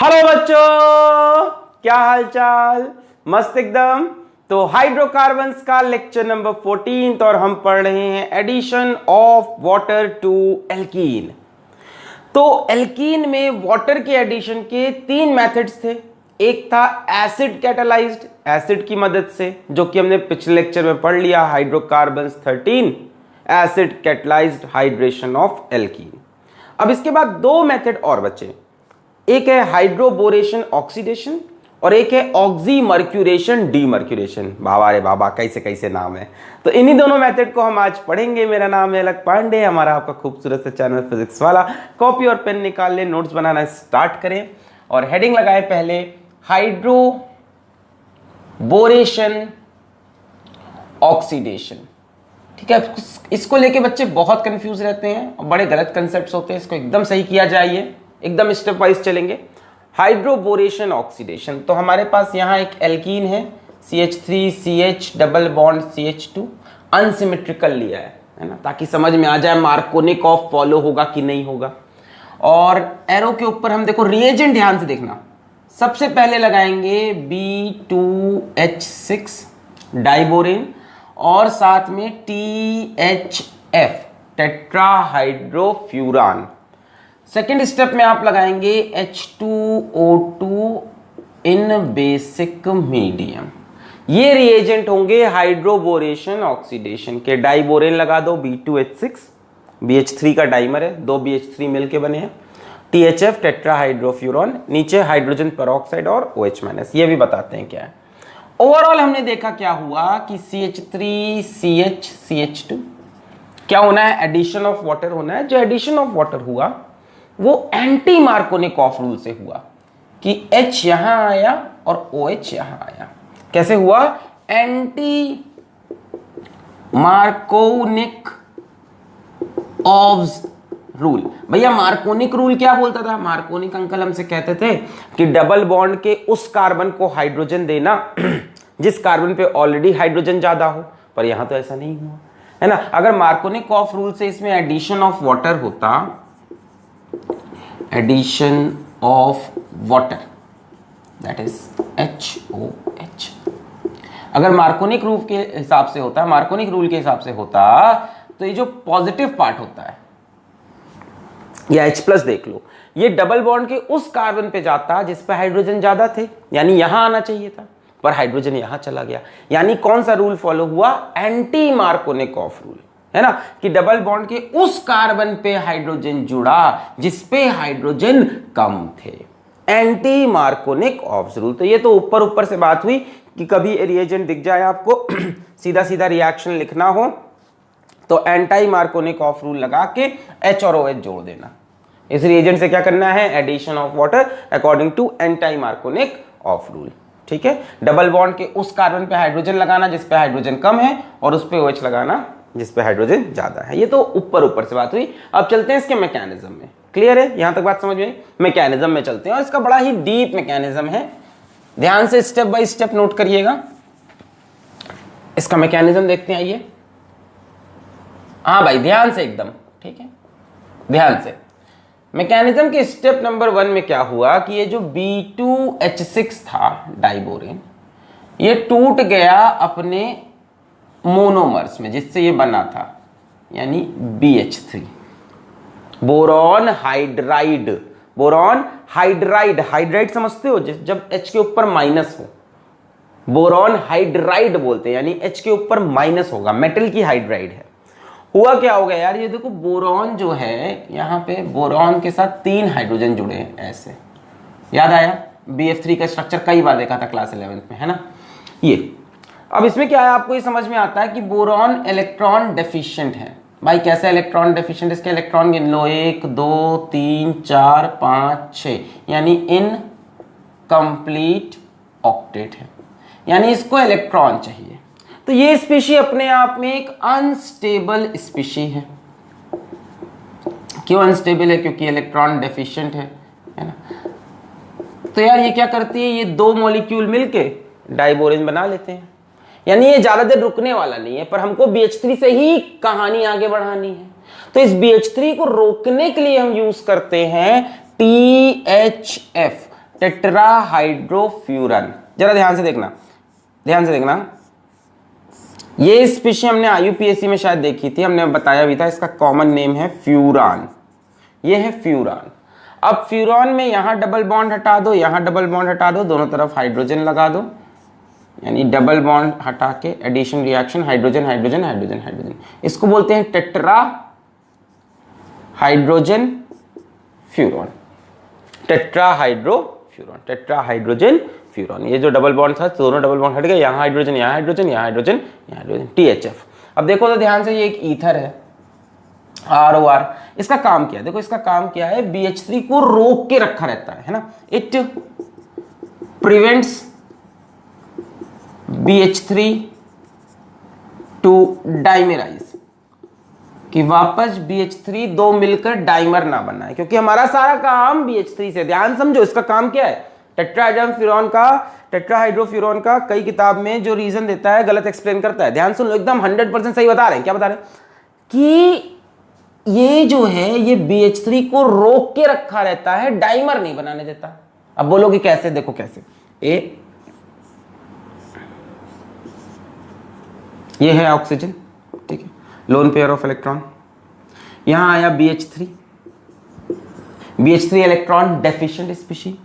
Hello बच्चों, क्या हाल चाल? मस्त एकदम। तो हाइड्रोकार्बन्स का लेक्चर नंबर 14 और हम पढ़ रहे हैं addition of water to alkene. तो एल्कीन में वाटर के एडिशन के तीन मेथड्स थे। एक था एसिड कैटालाइज्ड, एसिड की मदद से, जो कि हमने पिछले लेक्चर में पढ़ लिया, hydrocarbons 13, acid catalysed hydration of alkene. अब इसके बाद दो मेथड और बचे, एक है हाइड्रोबोरेशन ऑक्सीडेशन और एक है ऑक्सीमर्क्यूरेशन डीमर्क्यूरेशन। बाबा रे बाबा, कैसे कैसे नाम है। तो इन्हीं दोनों मेथड को हम आज पढ़ेंगे। मेरा नाम है अलक पांडे, हमारा आपका खूबसूरत सा चैनल फिजिक्स वाला। कॉपी और पेन निकाल ले, नोट्स बनाना स्टार्ट करें और हेडिंग लगाए पहले हाइड्रोबोरेशन ऑक्सीडेशन। ठीक है, इसको लेके बच्चे बहुत कंफ्यूज रहते हैं और बड़े गलत कंसेप्ट्स होते हैं। इसको एकदम सही किया जाए, एकदम स्टेप वाइज चलेंगे। हाइड्रोबोरेशन ऑक्सीडेशन, तो हमारे पास यहाँ एक एल्कीन है CH3CH double bond CH2, unsymmetrical लिया है ना, ताकि समझ में आ जाए मार्कोनिकॉफ फॉलो होगा कि नहीं होगा। और एरो के ऊपर हम देखो रिएजेंट, ध्यान से देखना। सबसे पहले लगाएंगे B2H6 डाइबोरेन और साथ में THF टेट्राहाइड्रोफ्यूरान। सेकेंड स्टेप में आप लगाएंगे H2O2 इन बेसिक मीडियम। ये रिएजेंट होंगे हाइड्रोबोरेशन ऑक्सीडेशन के। डाइबोरेन लगा दो B2H6, BH3 का डाइमर है, दो BH3 मिलके बने हैं। THF टेट्राहाइड्रोफ्यूरॉन, नीचे हाइड्रोजन पेरोक्साइड और OH-, ये भी बताते हैं क्या है। ओवरऑल हमने देखा क्या हुआ कि CH3CH CH2 क्या होना है, एडिशन ऑफ वाटर होना है। जो एडिशन ऑफ वाटर हुआ वो एंटी मार्कोनिकॉफ रूल से हुआ कि H यहां आया और OH यहां आया। कैसे हुआ? Anti Markovnikov of rule. भैया मार्कोनिक रूल क्या बोलता था? मार्कोनिक अंकल हमसे कहते थे कि डबल बॉन्ड के उस कार्बन को हाइड्रोजन देना जिस कार्बन पे ऑलरेडी हाइड्रोजन ज्यादा हो, पर यहां तो ऐसा नहीं हुआ, है ना। अगर मार्कोनिक ऑफ रूल से इसमें एडिशन ऑफ वाटर होता, addition of water that is HOH, अगर मार्कोनिक रूल के हिसाब से होता, मार्कोनिक रूल के हिसाब से होता, तो ये जो पॉजिटिव पार्ट होता है या H+ देख लो, ये डबल बॉन्ड के उस कार्बन पे जाता जिस पे हाइड्रोजन ज्यादा थे, यानी यहां आना चाहिए था, पर हाइड्रोजन यहां चला गया। यानी कौन सा रूल फॉलो हुआ? एंटी मार्कोनिक ऑफ रूल, है ना, कि डबल बॉन्ड के उस कार्बन पे हाइड्रोजन जुड़ा जिस पे हाइड्रोजन कम थे। Anti Markovnikov of rule. तो ये तो ऊपर ऊपर से बात हुई कि कभी रिएजेंट दिख जाए आपको सीधा सीधा रिएक्शन लिखना हो तो एंटी मार्कोनिक ऑफ रूल लगा के H और OH जोड़ देना। इस रिएजेंट से क्या करना है? Addition of water according to anti Markovnikov of rule. ठीक है, डबल बॉन्ड के उस कार्बन पे हाइड्रोजन लगाना जिस पे हाइड्रोजन कम है और उस पे OH लगाना जिस पे हाइड्रोजन ज्यादा है। ये तो ऊपर ऊपर से बात हुई। अब चलते हैं इसके मैकेनिज्म में। क्लियर है? यहां तक बात समझ में आई? मैकेनिज्म में चलते हैं और इसका बड़ा ही डीप मैकेनिज्म है। ध्यान से स्टेप बाय स्टेप नोट करिएगा। इसका मैकेनिज्म देखते हैं, आइए। हाँ भाई, ध्यान से एकदम, ठीक है, ध्यान से। मैकेनिज्म के स्टेप नंबर 1 में क्या हुआ कि ये जो B2H6 था डाइबोरेन, ये टूट गया अपने मोनोमर्स में जिससे ये बना था, यानी BH3, boron hydride. Boron hydride, hydride समझते हो, जब H के ऊपर माइनस हो, बोरॉन हाइड्राइड बोलते हैं, यानी H के ऊपर माइनस होगा, मेटल की हाइड्राइड है। हुआ क्या होगा यार, ये देखो बोरॉन जो है, यहां पे बोरॉन के साथ 3 हाइड्रोजन जुड़े हैं ऐसे। याद आया? BF3 का स्ट्रक्चर कई बार देखा था क्लास 11th में, है ना। ये अब इसमें क्या है, आपको ये समझ में आता है कि बोरॉन इलेक्ट्रॉन डेफिशिएंट है। भाई कैसे इलेक्ट्रॉन डेफिशिएंट? इसके इलेक्ट्रॉन गिन लो, 1 2 3 4 5 6, यानी इनकम्प्लीट ऑक्टेट है, यानी इसको इलेक्ट्रॉन चाहिए। तो ये स्पीशी अपने आप में एक अनस्टेबल स्पीशी है। क्यों अनस्टेबल है? क्योंकि इलेक्ट्रॉन डेफिशिएंट है ना। तो यार ये क्या करती है, ये 2 मॉलिक्यूल मिलके डाइबोरेन बना लेते हैं, यानी ये ज्यादा देर रुकने वाला नहीं है। पर हमको BH3 से ही कहानी आगे बढ़ानी है, तो इस BH3 को रोकने के लिए हम यूज करते हैं THF टेट्राहाइड्रोफ्यूरन। जरा ध्यान से देखना, ध्यान से देखना, ये स्पीशी हमने IUPAC में शायद देखी थी, हमने बताया भी था, इसका कॉमन नेम है फ्यूरान। ये है फ्यूरान। अब फ्यूरान में यहां डबल बॉन्ड हटा दो, यहां डबल बॉन्ड हटा दो, दोनों तरफ हाइड्रोजन लगा दो, यानी डबल बॉन्ड हटा के addition reaction, hydrogen hydrogen hydrogen hydrogen, इसको बोलते हैं tetra hydrogen furan, tetrahydrofuran, tetrahydrogen furan. ये जो डबल बॉन्ड था, दोनों डबल बॉन्ड हट गए, यहाँ हाइड्रोजन, यहाँ हाइड्रोजन, यहाँ हाइड्रोजन, यहाँ हाइड्रोजन, THF। अब देखो तो ध्यान से, ये एक ईथर है ROR। इसका काम क्या है? देखो इसका काम क्या है, BH3 को रोक के रखा रहता है ना। इट प्रिवेंट्स BH3 टू डाइमेराइज, कि वापस BH3 दो मिलकर डाइमर ना बना है, क्योंकि हमारा सारा काम BH3 से। ध्यान समझो, इसका काम क्या है। टेट्राहाइड्रोफ्यूरॉन का कई किताब में जो रीजन देता है गलत एक्सप्लेन करता है। ध्यान सुन लो, एकदम 100% सही बता रहे हैं। क्या बता रहे हैं? कि ये जो है ये BH3 को रोक के रखा रहता है, डाइमर नहीं बनाने देता। अब बोलोगे कैसे? देखो कैसे। ये है ऑक्सीजन, ठीक है, लोन पेयर ऑफ इलेक्ट्रॉन, यहां आया BH3 इलेक्ट्रॉन डेफिशिएंट स्पीशी,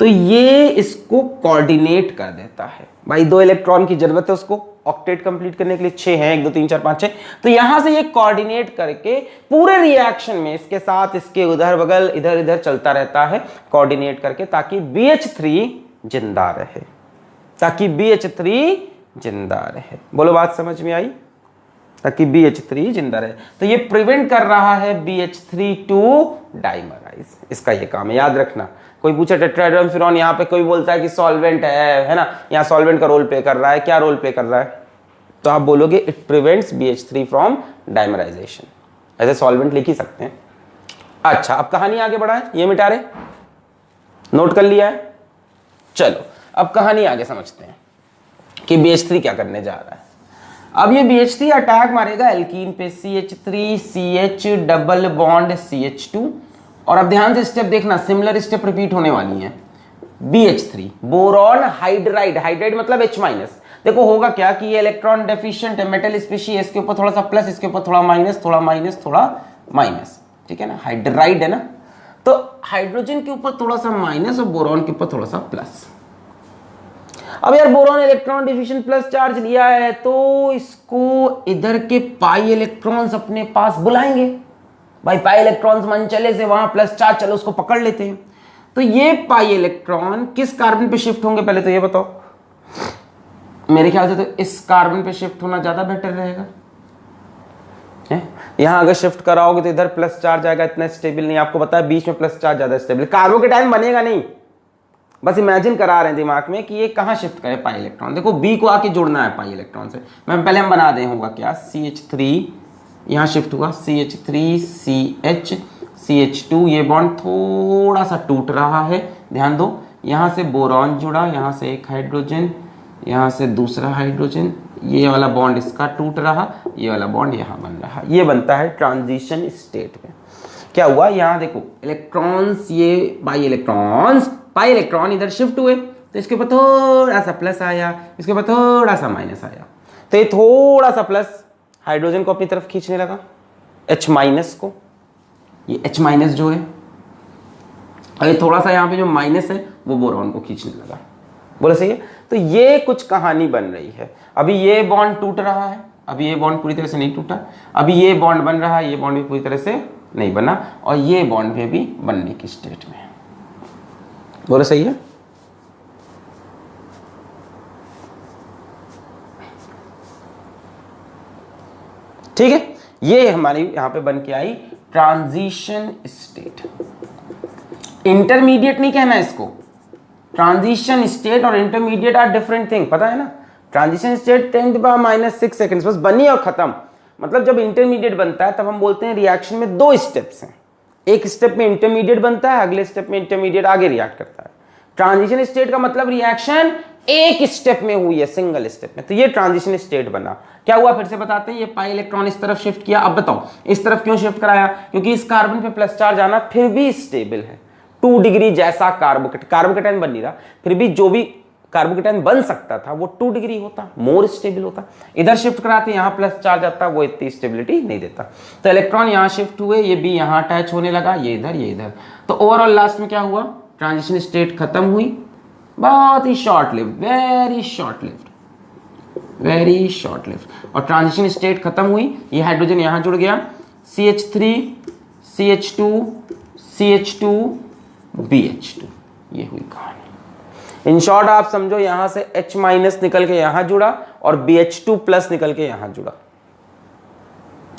तो ये इसको कोऑर्डिनेट कर देता है। भाई 2 इलेक्ट्रॉन की जरूरत है उसको ऑक्टेट कंप्लीट करने के लिए, 6 है, 1 2 3 4 5 6, तो यहां से ये कोऑर्डिनेट करके पूरे रिएक्शन में इसके साथ इसके उधर बगल इधर इधर चलता रहता है, कोऑर्डिनेट करके, ताकि BH3 जिंदा रहे, ताकि BH3 जिंदा रहे। बोलो बात समझ में आई? ताकि BH3 जिंदा रहे, तो ये प्रिवेंट कर रहा है BH3 टू डाइमराइज। इसका ये काम है, याद रखना। कोई पूछे टेट्राहाइड्रोफ्यूरॉन, यहाँ पे कोई बोलता है कि सॉल्वेंट है ना, यहाँ सॉल्वेंट का रोल प्ले कर रहा है, क्या रोल प्ले कर रहा है? तो आप बोलोगे it prevents BH3 from dimerisation. ऐसे सॉल्वेंट लिख ही सकते हैं। अच्छा, अब कहानी आगे बढ़ा है, ये मिटा रहे, नोट कर लिया है। चलो अब कहानी आगे समझते हैं कि BH3 क्या करने जा रहा है। अब ये BH3 अटैक मारेगा एल्कीन पे, CH3 CH double bond CH2, और अब ध्यान से स्टेप देखना, सिमिलर स्टेप रिपीट होने वाली है। BH3 बोरॉन हाइड्राइड, हाइड्राइड मतलब H-। देखो होगा क्या कि ये इलेक्ट्रॉन डेफिशिएंट है, मेटल स्पीशी है, इसके ऊपर थोड़ा सा प्लस, इसके ऊपर थोड़ा माइनस, थोड़ा माइनस, थोड़ा माइनस, ठीक है ना, हाइड्राइड है ना, तो हाइड्रोजन के ऊपर थोड़ा सा माइनस और बोरॉन के ऊपर थोड़ा सा प्लस। अब यार boron electron deficient plus charge लिया है, तो इसको इधर के पाई इलेक्ट्रॉन्स अपने पास बुलाएंगे। भाई पाई इलेक्ट्रॉन्स मन चले से वहां प्लस चार्ज, चलो उसको पकड़ लेते हैं। तो ये पाई इलेक्ट्रॉन किस कार्बन पे शिफ्ट होंगे, पहले तो ये बताओ। मेरे ख्याल से तो इस कार्बन पे शिफ्ट होना ज्यादा बेटर रहेगा। यहां अगर शिफ्ट कराओगे तो इधर प्लस चार्ज आएगा, इतना स्टेबल नहीं। आपको पता है बीच में प्लस चार्ज ज्यादा स्टेबल, कार्बन के टाइम बनेगा नहीं। बस इमेजिन करा रहे हैं दिमाग में कि ये कहां शिफ्ट करे पाई इलेक्ट्रॉन। देखो बी को आके जुड़ना है पाई इलेक्ट्रॉन से। मैं पहले हम बना दें, होगा क्या, CH3 यहां शिफ्ट हुआ, CH3 CH CH2, ये बॉन्ड थोड़ा सा टूट रहा है, ध्यान दो। यहां से बोरॉन जुड़ा, यहां से एक हाइड्रोजन, यहां से दूसरा हाइड्रोजन, ये वाला बॉन्ड इसका टूट रहा, ये वाला बॉन्ड यहां बन रहा। ये बनता है ट्रांजिशन स्टेट में। क्या हुआ, यहां देखो इलेक्ट्रॉन्स, ये पाई इलेक्ट्रॉन इधर शिफ्ट हुए, तो इसके ऊपर थोड़ा सा प्लस आया, इसके ऊपर थोड़ा सा माइनस आया, तो ये थोड़ा सा प्लस हाइड्रोजन को अपनी तरफ खींचने लगा, H- को, ये H- जो है, और ये थोड़ा सा यहाँ पे जो माइनस है वो बोरॉन को खींचने लगा। बोले सही है? तो ये कुछ कहानी बन रही है। अभी ये बॉन्ड टूट रहा है, अभी ये बॉन्ड पूरी तरह से नहीं टूटा, अभी ये बॉन्ड बन रहा है, ये बॉन्ड भी पूरी तरह से नहीं बना, और ये बॉन्ड भी बनने की स्टेट में है। बोले सही है? ठीक है, ये हमारी यहां पे बन के आई ट्रांजिशन स्टेट। इंटरमीडिएट नहीं कहना इसको, ट्रांजिशन स्टेट और इंटरमीडिएट आर डिफरेंट थिंग, पता है ना। ट्रांजिशन स्टेट 10⁻⁻⁶ सेकंड्स, बस बनी और खत्म। मतलब जब इंटरमीडिएट बनता है तब हम बोलते हैं रिएक्शन में 2 स्टेप्स हैं, एक स्टेप में इंटरमीडिएट बनता है, अगले स्टेप में इंटरमीडिएट आगे रिएक्ट करता है। ट्रांजिशन स्टेट का मतलब रिएक्शन एक स्टेप में हुई है, सिंगल स्टेप में, तो ये ट्रांजिशन स्टेट बना। क्या हुआ फिर से बताते हैं, ये पाई इलेक्ट्रॉन इस तरफ शिफ्ट किया। अब बताओ इस तरफ क्यों शिफ्ट कराया, क्योंकि इस कार्बन पे प्लस चार्ज आना फिर भी स्टेबल है, 2 डिग्री जैसा कार्बोकेटाइन बन नहीं रहा, फिर भी जो भी कार्बोकेटाइन बन सकता था वो 2 डिग्री होता, मोर स्टेबल होता। इधर शिफ्ट कराते यहां प्लस चार्ज आता, वो इतनी स्टेबिलिटी नहीं देता। तो इलेक्ट्रॉन यहां शिफ्ट हुए, ये भी यहां अटैच होने लगा, ये इधर ये इधर। तो ओवरऑल लास्ट में क्या हुआ, ट्रांजिशन स्टेट खत्म हुई, बहुत ही short lived, very short lived, very short lived. और ट्रांजिशन स्टेट खत्म हुई, ये हाइड्रोजन यहां जुड़ गया, CH3 CH2 CH2 BH2, ये हुई कहानी। इन शॉर्ट आप समझो यहां से H माइनस निकल के यहां जुड़ा और BH2 प्लस निकल के यहां जुड़ा,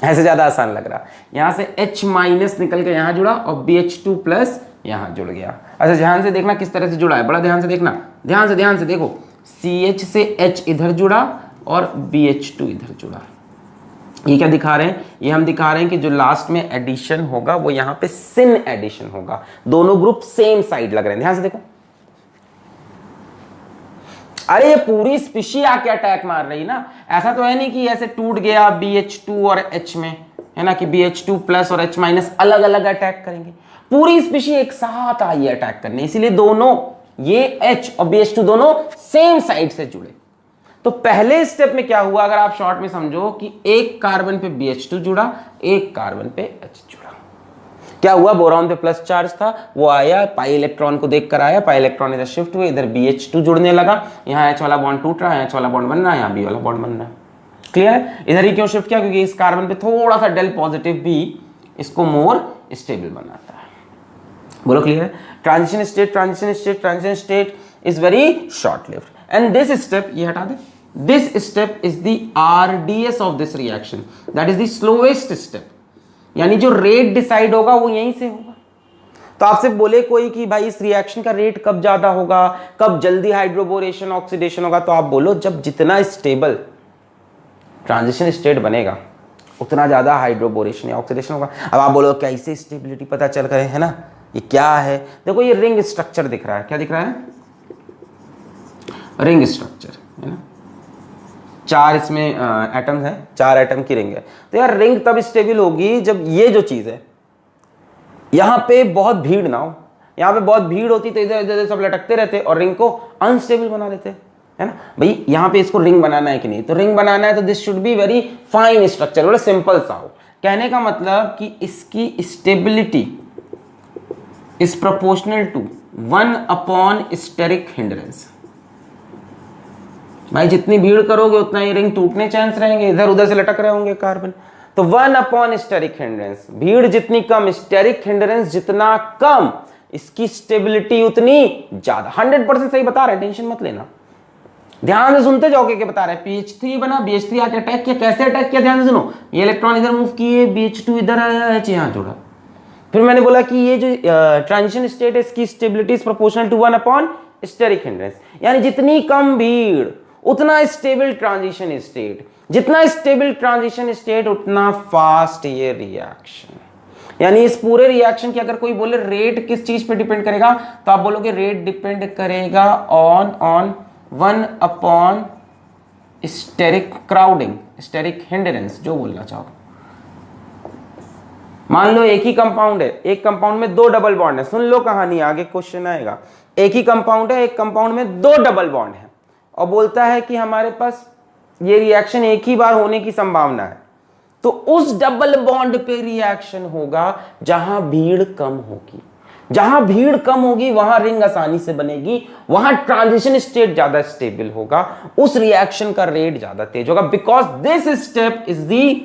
ऐसे ज्यादा आसान लग रहा। यहां से H माइनस निकल के यहां जुड़ा और BH2 प्लस यहां जुड़ गया। अच्छा ध्यान से देखना किस तरह से जुड़ा है, बड़ा ध्यान से देखना, ध्यान से देखो, CH से H इधर जुड़ा और BH2 इधर जुड़ा। ये क्या दिखा रहे हैं, ये हम दिखा रहे हैं कि जो लास्ट में एडिशन होगा वो यहाँ पे सिन एडिशन होगा, दोनों ग्रुप सेम साइड लग रहे हैं। ध्यान से देखो, अरे ये पूरी स्पीशी आके अटैक मार रही ना, ऐसा तो है नहीं कि ऐसे टूट गया BH2 और H में, है ना, कि BH2 प्लस और H माइनस अलग अलग अटैक करेंगे, पूरी स्पीशी एक साथ आई है अटैक करने, इसीलिए दोनों ये H और BH2 दोनों सेम साइड से जुड़े। तो पहले स्टेप में क्या हुआ, अगर आप शॉर्ट में समझो कि एक कार्बन पे BH2 जुड़ा, एक कार्बन पे H जुड़ा, क्या हुआ, बोरॉन पे प्लस चार्ज था, वो आया पाई इलेक्ट्रॉन को देखकर आया, पाई इलेक्ट्रॉन इधर शिफ्ट हुए, इधर BH2 जुड़ने लगा, यहाँ H वाला बॉन्ड टूट रहा है, H वाला बॉन्ड बन रहा है, यहाँ B वाला बॉन्ड बन रहा है। क्लियर है, इधर ही क्यों शिफ्ट किया, क्योंकि इस कार्बन पे थोड़ा सा डेल पॉजिटिव भी इसको मोर स्टेबल बनाता है। बोलो क्लियर है। Transition state is very short lived and this step, ये हटा दे, this step is the RDS of this reaction, that is the slowest step, यानी जो रेट डिसाइड होगा वो यहीं से होगा। तो आपसे बोले कोई कि भाई इस रिएक्शन का रेट कब ज्यादा होगा, कब जल्दी हाइड्रोबोरेशन ऑक्सीडेशन होगा, तो आप बोलो जब जितना स्टेबल ट्रांजिशन स्टेट बनेगा उतना ज्यादा हाइड्रोबोरेशन या ऑक्सीडेशन होगा। अब आप बोलो कैसे स्टेबिलिटी पता चल रहे है ना, ये क्या है, देखो ये रिंग स्ट्रक्चर दिख रहा है, क्या दिख रहा है, रिंग स्ट्रक्चर है ना, 4 इसमें एटम्स हैं, 4 एटम की रिंग है। तो यार रिंग तब स्टेबल होगी जब ये जो चीज है यहां पे बहुत भीड़ ना हो, यहां पे बहुत भीड़ होती तो इधर इधर सब लटकते रहते और रिंग को अनस्टेबल बना देते, है ना। भाई यहां पे इसको रिंग बनाना है कि नहीं, तो रिंग बनाना है तो this should be very fine structure, बड़ा सिंपल सा हो। कहने का मतलब कि इसकी stability is proportional to 1 upon steric hindrance. भाई जितनी भीड़ करोगे उतना ये रिंग टूटने चांस रहेंगे, इधर उधर से लटक रहे होंगे कार्बन। तो 1 अपॉन स्टेरिक हिंड्रेंस, भीड़ जितनी कम, स्टेरिक हिंड्रेंस जितना कम, इसकी स्टेबिलिटी उतनी ज्यादा। 100% सही बता रहे हैं, टेंशन मत लेना, ध्यान से सुनते जाओगे कि बता रहे हैं। PH3 बना, BH3 आके अटैक किया, कैसे अटैक किया ध्यान से सुनो, ये इलेक्ट्रॉन इधर मूव किए, BH2 इधर आया, H यहां जुड़ा। फिर मैंने बोला कि ये जो ट्रांजिशन स्टेट है इसकी stability is proportional to 1 upon steric hindrance, यानी जितनी कम भीड़ उतना स्टेबल ट्रांजिशन स्टेट, जितना स्टेबल ट्रांजिशन स्टेट उतना फास्ट ये रिएक्शन। यानी इस पूरे रिएक्शन की अगर कोई बोले रेट किस चीज पे डिपेंड करेगा, तो आप बोलोगे रेट डिपेंड करेगा on 1 upon steric crowding, steric hindrance, जो बोलना चाहो। मान लो एक ही कंपाउंड है, एक कंपाउंड में 2 डबल बॉन्ड है, सुन लो कहानी, आगे क्वेश्चन आएगा। एक ही कंपाउंड है, एक कंपाउंड में 2 डबल बॉन्ड है और बोलता है कि हमारे पास ये रिएक्शन एक ही बार होने की संभावना है, तो उस डबल बॉन्ड पे रिएक्शन होगा जहां भीड़ कम होगी। जहां भीड़ कम होगी वहां रिंग आसानी से बनेगी, वहां ट्रांजिशन स्टेट ज्यादा स्टेबल होगा, उस रिएक्शन का रेट ज्यादा तेज होगा, because this step is the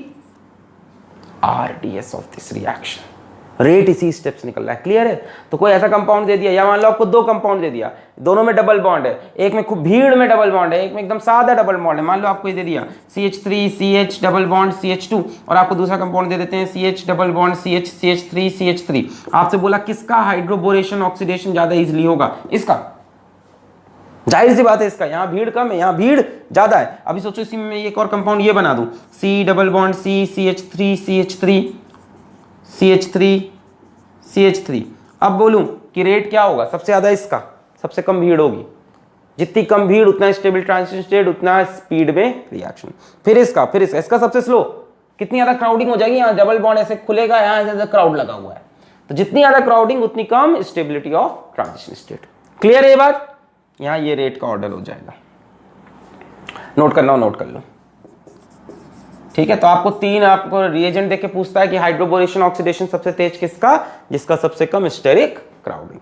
RDS of this reaction. Rate इसी स्टेप से निकल रहा है, क्लियर है। तो कोई ऐसा कंपाउंड दे दिया, या मान लो आपको 2 कंपाउंड दे दिया, दोनों में डबल बॉन्ड है, एक में खूब भीड़ में डबल बॉन्ड है, एक में एकदम सादा डबल बॉन्ड है। मान लो आपको ये दे दिया CH3 CH double bond CH2, और आपको दूसरा कंपाउंड दे देते हैं CH double bond CH CH3 CH3। आपसे बोला किसका हाइड्रोबोरेशन ऑक्सीडेशन ज्यादा इजीली होगा, इसका, जाहिर सी बात है इसका, यहाँ भीड़ कम है, यहाँ भीड़ ज्यादा है। अभी सोचो इसी में एक और कंपाउंड ये बना दूं, C double bond C CH3 CH3 CH3 CH3। अब बोलूं कि रेट क्या होगा, सबसे ज्यादा इसका, सबसे कम भीड़ होगी, जितनी कम भीड़ उतना स्टेबल ट्रांजिशन स्टेट, उतना स्पीड में रिएक्शन। फिर इसका सबसे स्लो, कितनी ज्यादा क्राउडिंग हो जाएगी, यहाँ डबल बॉन्ड ऐसे खुलेगा, यहाँ ज्यादा क्राउड लगा हुआ है, तो जितनी ज्यादा क्राउडिंग उतनी कम stability of transition state. Clear है ये बात? यहां ये रेट का ऑर्डर हो जाएगा, नोट करना हो नोट कर लो। ठीक है, तो आपको रिएजेंट देख के पूछता है कि हाइड्रोबोरेशन ऑक्सीडेशन सबसे तेज किसका, जिसका सबसे कम स्टेरिक क्राउडिंग।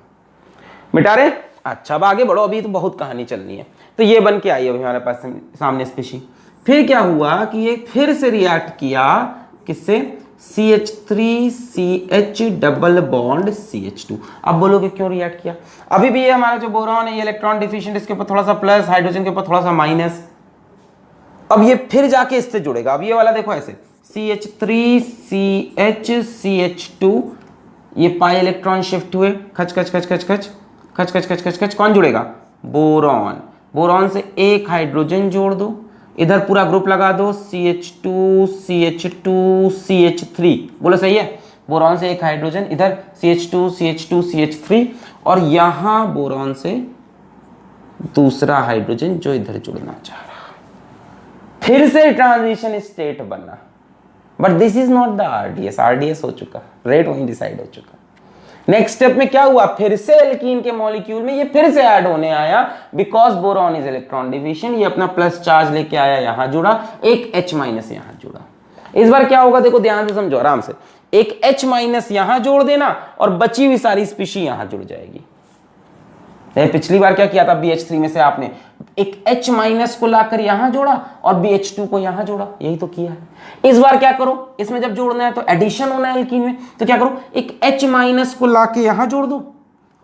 मिटा रहे? अच्छा, अब आगे बढ़ो, अभी तो बहुत कहानी चलनी है। तो ये बन के आई अभी हमारे पास सामने स्पीशी। फिर क्या हुआ कि ये फिर से रिएक्ट किया किससे, CH3CH डबल बॉन्ड CH2। अब बोलोगे क्यों रिएक्ट किया? अभी भी ये हमारा जो बोरॉन है ये इलेक्ट्रॉन डिफिशिएंट, इसके ऊपर थोड़ा सा प्लस, हाइड्रोजन के ऊपर थोड़ा सा माइनस। अब ये फिर जाके इससे जुड़ेगा। अब ये वाला देखो ऐसे CH3CH2, ये पाई इलेक्ट्रॉन शिफ्ट हुए, खच खच खच खच खच खच खच खच खच खच, कौन जुड़ेगा? बोरॉन। बोरॉन से एक हाइड्रोजन जोड़ दो, इधर पूरा ग्रुप लगा दो CH2 CH2 CH3। बोलो सही है? बोरॉन से एक हाइड्रोजन, इधर CH2 CH2 CH3, और यहां बोरॉन से दूसरा हाइड्रोजन जो इधर जुड़ना चाह रहा। फिर से ट्रांजिशन स्टेट बना, but this is not the RDS. RDS हो चुका, रेट वहीं डिसाइड हो चुका। नेक्स्ट स्टेप में क्या हुआ, फिर से एल्कीन के मॉलिक्यूल में ये फिर से ऐड होने आया, because boron is electron deficient. ये अपना प्लस चार्ज लेके आया, यहां जुड़ा, एक H माइनस यहां जुड़ा। इस बार क्या होगा देखो, ध्यान से समझो आराम से। एक H माइनस यहां जोड़ देना और बची हुई सारी स्पीशी यहां जुड़ जाएगी। पिछली बार क्या किया था, BH3 में से आपने एक H माइनस को लाकर यहां जोड़ा और BH2 को यहां जोड़ा, यही तो किया है। इस बार क्या करो, इसमें जब जोड़ना है तो एडिशन होना है एल्कीन में, तो क्या करो, एक H माइनस को लाके यहां जोड़ दो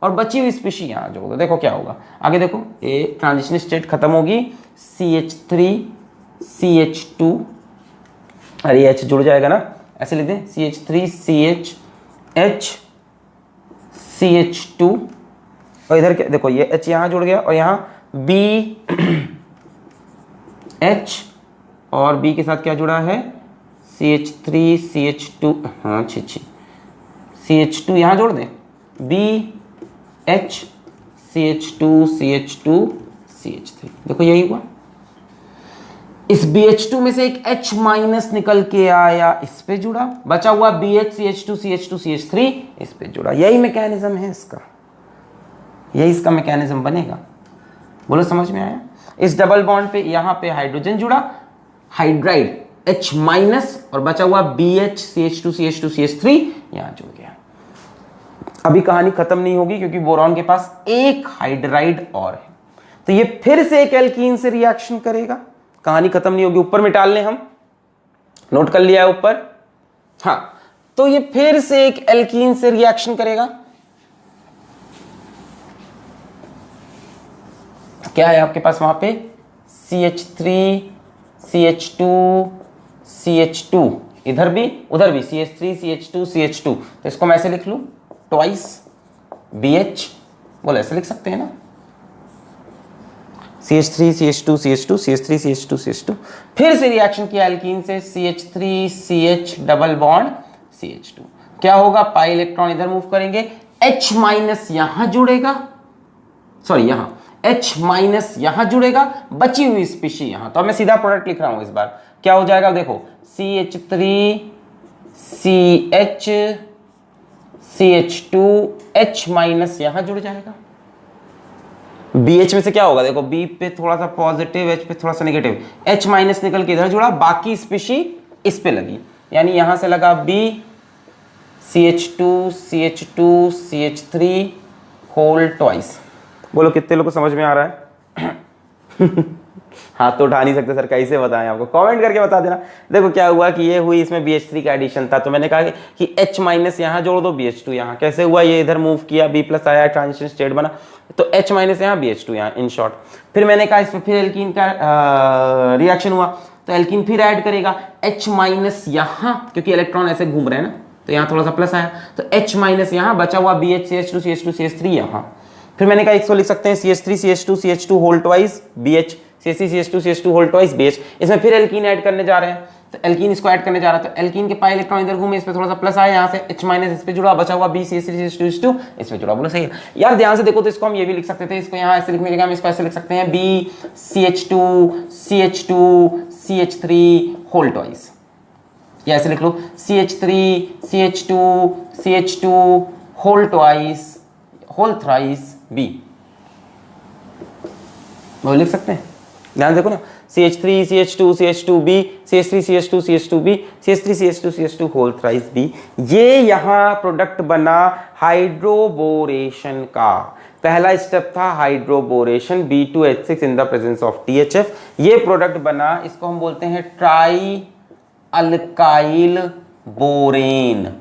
और बची हुई स्पीशी यहां जोड़ दो। देखो क्या होगा आगे, देखो ये ट्रांजिशन स्टेट खत्म होगी, CH3 CH2, अरे H जुड़ जाएगा ना, ऐसे लिख दें CH3 CH CH2, और इधर क्या देखो, ये H यहां जुड़ गया और यहां BH, और B के साथ क्या जुड़ा है, CH3 CH2, हाँ CH2 यहां जोड़ दें, BH CH2 CH2 CH3। देखो यही हुआ, इस BH2 में से एक H माइनस निकल के आया, इस पे जुड़ा, बचा हुआ BH CH2 CH2 CH3 इस पे जुड़ा। यही मैकेनिज्म है इसका, यही इसका मैकेनिज्म बनेगा। बोलो समझ में आया? इस डबल बॉन्ड पे यहां पे हाइड्रोजन जुड़ा, हाइड्राइड H माइनस, और बचा हुआ BH CH2 CH2 CH3 यहां जुड़ गया। अभी कहानी खत्म नहीं होगी क्योंकि बोरॉन के पास एक हाइड्राइड और है, तो ये फिर से एक एल्कीन से रिएक्शन करेगा। कहानी खत्म नहीं होगी, ऊपर में डाल लें हम, नोट कर लिया है ऊपर। हाँ, तो ये फिर से एक एल्कीन से रिएक्शन करेगा। क्या है आपके पास वहां पे, CH3 CH2 CH2, इधर भी उधर भी CH3 CH2 CH2, तो इसको मैं ऐसे लिख लूं, ट्वाइस BH, बोले ऐसे लिख सकते हैं ना, CH3 CH2 CH2 CH3 CH2 CH2। फिर से रिएक्शन किया एल्कीन से, CH3 CH double bond CH2। क्या होगा, पाई इलेक्ट्रॉन इधर मूव करेंगे, H माइनस यहां जुड़ेगा, सॉरी यहां H माइनस यहां जुड़ेगा, बची हुई स्पीशी यहां। तो मैं सीधा प्रोडक्ट लिख रहा हूं इस बार, क्या हो जाएगा देखो, CH3 CH CH2 H minus यहां जुड़ जाएगा। BH में से क्या होगा देखो, B पे थोड़ा सा पॉजिटिव, H पे थोड़ा सा नेगेटिव, H माइनस निकल के इधर जुड़ा, बाकी स्पीशी इस पे लगी, यानी यहां से लगा B CH2 CH2 CH3 whole twice. बोलो कितने लोगों को समझ में आ रहा है? हाथ तो उठा नहीं सकते सर, कैसे बताएं आपको, कमेंट करके बता देना। देखो क्या हुआ कि ये हुई, इसमें BH3 का एडिशन था, तो मैंने कहा कि H माइनस यहाँ जोड़ दो, BH2 यहाँ, कैसे हुआ, ये इधर मूव किया, B प्लस आया, ट्रांजिशन स्टेट बना, तो H माइनस यहाँ BH2 यहाँ, इन शॉर्ट। फिर मैंने कहा इसमें फिर एल्कीन का रिएक्शन हुआ, तो एल्कीन फिर ऐड करेगा H माइनस यहाँ, क्योंकि इलेक्ट्रॉन ऐसे घूम रहे हैं ना, तो यहाँ थोड़ा सा प्लस आया, तो H माइनस यहाँ, बचा हुआ BH CH2 CH2 CH3 यहाँ। फिर मैंने कहा इसको लिख सकते हैं CH3 CH2 CH2 whole twice BH, CH3 CH2 CH2 whole twice BH। इसमें फिर एल्कीन ऐड करने जा रहे हैं, तो एल्कीन इसको ऐड करने जा रहा है, तो एल्कीन के पाई इलेक्ट्रॉन इधर घूमे, इस पे थोड़ा सा प्लस आया, यहाँ से H माइनस इस पे जुड़ा, बचा हुआ B CH3 CH2 CH2 इस पे जुड़ा। बोलो सही है यार? ध्यान से देखो, तो इसको हम ये भी लिख सकते थे, इसको यहाँ ऐसे लिखने लगा, हम इसको ऐसे लिख सकते हैं B CH2 CH2 CH3 whole twice. या ऐसे लिख लो CH3 CH2 CH2 whole twice whole thrice B, वो लिख सकते हैं। ध्यान देखो ना, CH3 CH2 CH2B CH3 CH2 CH2B CH3 CH2 CH2 whole thrice B। ये यहाँ प्रोडक्ट बना हाइड्रोबोरेशन का। पहला स्टेप था hydroboration B2H6 in the presence of THF। ये प्रोडक्ट बना, इसको हम बोलते हैं try alkyl borane.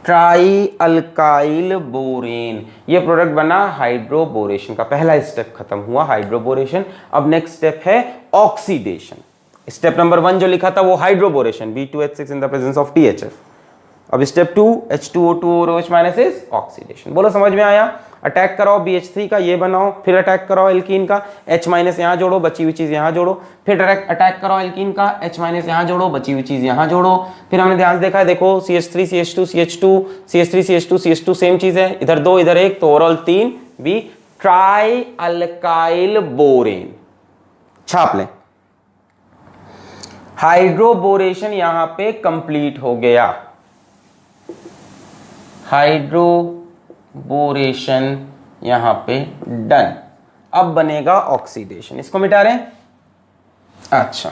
Try alkyl borane ये प्रोडक्ट बना हाइड्रोबोरेशन का। पहला स्टेप खत्म हुआ हाइड्रोबोरेशन। अब नेक्स्ट स्टेप है ऑक्सीडेशन। स्टेप नंबर 1 जो लिखा था वो hydroboration B2H6 in the presence of THF। अब स्टेप 2 H2O2 और OH- इज ऑक्सीडेशन। बोलो समझ में आया? अटैक कराओ BH3 का, ये बनाओ, फिर अटैक कराओ एल्कीन का, H- यहां जोड़ो, बची हुई चीज यहां जोड़ो, फिर अटैक कराओ एल्कीन का, H- यहां जोड़ो, बची हुई चीज यहां जोड़ो। फिर हमने ध्यान से देखा है, देखो CH3 CH2 CH2 CH3 CH2 CH2 same चीज है, इधर 2 इधर 1 तो overall 3 B try alkyl borane. छाप लें। हाइड्रोबोरेशन यहां पे कंप्लीट हो गया। हाइड्रोबोरेशन यहां पे डन। अब बनेगा ऑक्सीडेशन। इसको मिटा रहे हैं। अच्छा,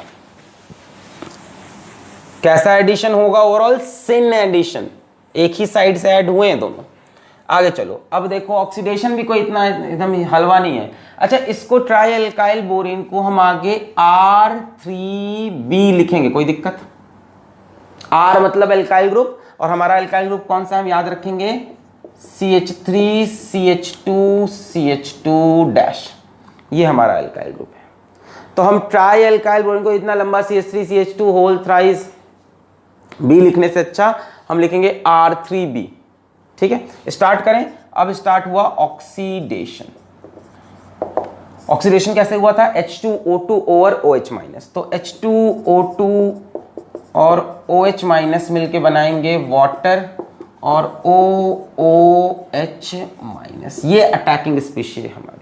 कैसा एडिशन होगा? ओवरऑल सिन एडिशन, एक ही साइड से ऐड हुए हैं दोनों। आगे चलो, अब देखो ऑक्सीडेशन भी कोई इतना एकदम हलवा नहीं है। अच्छा, इसको ट्राई अल्काइल बोरेन को हम आगे R3B लिखेंगे, कोई दिक्कत? R मतलब अल्काइल ग्रुप, और हमारा अल्काइल ग्रुप कौन सा हम याद रखेंगे? CH3 CH2 CH2 डैश, ये हमारा अल्काइल ग्रुप है। तो हम ट्राई अल्काइल बोरेन को इतना लंबा CH3 CH2 whole thrice B लिखने से अच्छा हम लिखेंगे R3B। ठीक है, स्टार्ट करें। अब स्टार्ट हुआ ऑक्सीडेशन। ऑक्सीडेशन कैसे हुआ था? H2O2 ओवर OH-, तो H2O2 और OH- मिलके बनाएंगे वाटर और OOH-। ये अटैकिंग स्पीशीज है हमारी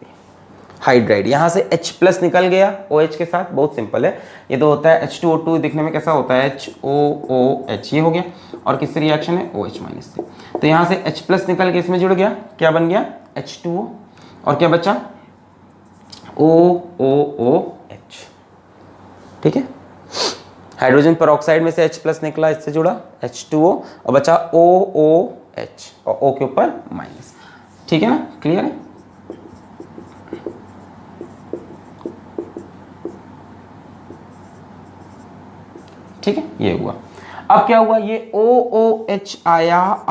हाइड्राइड। यहां से H+ निकल गया OH के साथ, बहुत सिंपल है। ये तो होता है H2O2, दिखने में कैसा होता है? HOOH, ये हो गया। और किससे रिएक्शन है? OH- से। तो यहां से H+ निकल के इसमें जुड़ गया, क्या बन गया? H2O, और क्या बचा? OOOH। ठीक है, हाइड्रोजन पेरोक्साइड में से H+ निकला, इससे जुड़ा H2O, और बचा OOH, और O के ऊपर माइनस। ठीक है ना, क्लियर है? ठीक है, ये हुआ। अब क्या हुआ? ये OOH आया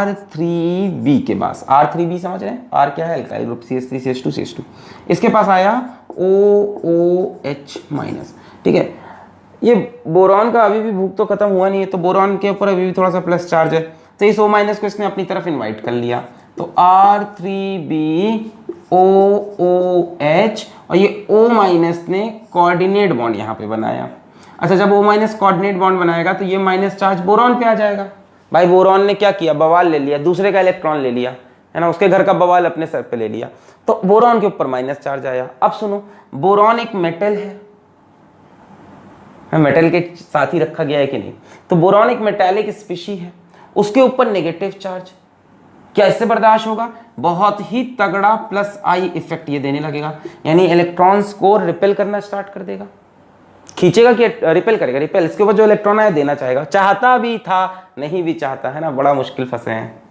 R3B के पास। R3B समझ रहे हैं? R क्या है? Alkyl group CH3 CH2 CH2। इसके पास आया OOH-। ठीक है, ये बोरॉन का अभी भी भूख तो खत्म हुआ नहीं है, तो बोरॉन के ऊपर अभी भी थोड़ा सा प्लस चार्ज है, तो इस O- को इसने अपनी तरफ इनवाइट कर लिया। तो R3B OOH, और ये O- ने कोऑर्डिनेट बॉन्ड यहाँ पे बनाया। अच्छा, जब O- कोऑर्डिनेट बॉन्ड बनाएगा तो ये माइनस चार्ज बोरॉन पे आ जाएगा। भाई बोरॉन ने क्या किया? बवाल ले लिया, दूसरे का इलेक्ट्रॉन ले लिया, है ना, उसके घर का बवाल अपने सर पे ले लिया, तो बोरॉन के ऊपर माइनस चार्ज आया। अब सुनो, बोरॉन एक मेटल है, मेटल के साथ ही रखा गया है कि नहीं? तो बोरॉन एक मेटालिक स्पीशी है, उसके ऊपर नेगेटिव चार्ज, क्या इससे बर्दाश्त होगा? बहुत ही तगड़ा +I इफेक्ट ये देने लगेगा, यानी इलेक्ट्रॉन्स को रिपेल करना स्टार्ट कर देगा। खींचेगा कि रिपेल करेगा? रिपेल। इसके ऊपर जो इलेक्ट्रॉन आया देना चाहेगा, चाहता भी था, नहीं भी चाहता, है ना, बड़ा मुश्किल फंसे हैं।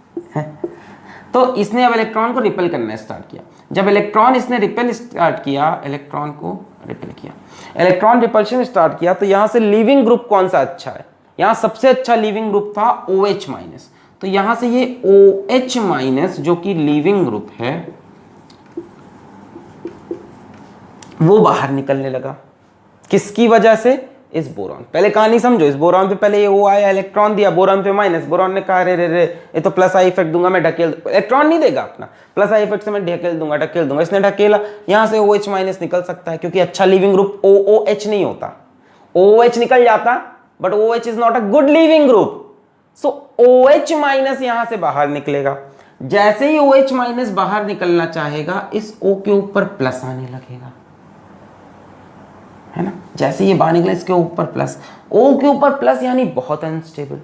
तो इसने अब इलेक्ट्रॉन को रिपेल करना स्टार्ट किया। जब इलेक्ट्रॉन इसने रिपेल स्टार्ट किया, इलेक्ट्रॉन को रिपेल किया, इलेक्ट्रॉन रिपल्शन स्टार्ट किया, तो यहां से लीविंग ग्रुप कौन सा अच्छा है? यहां सबसे अच्छा लीविंग ग्रुप था OH-, तो यहां से ये OH- जो कि लीविंग ग्रुप है वो बाहर निकलने लगा। किसकी वजह से? इस बोरॉन। पहले कहानी समझो, इस बोरॉन पे पहले ये O आया, इलेक्ट्रॉन दिया, बोरॉन पे माइनस, बोरॉन ने कहा रे रे रे ये तो +I इफेक्ट दूंगा मैं, ढकेल, इलेक्ट्रॉन नहीं देगा अपना, +I इफेक्ट से मैं ढकेल दूंगा, इसने ढकेला, यहां से OH- निकल सकता है, क्योंकि अच्छा लीविंग ग्रुप OOH नहीं होता। OH निकल जाता, but OH is not a good leaving group, so OH- यहां से बाहर निकलेगा। जैसे ही OH- बाहर निकलना चाहेगा, इस O के ऊपर प्लस आने लगेगा। है ना। जैसे ये बाहर निकला इसके ऊपर प्लस, O के ऊपर प्लस यानी बहुत अनस्टेबल।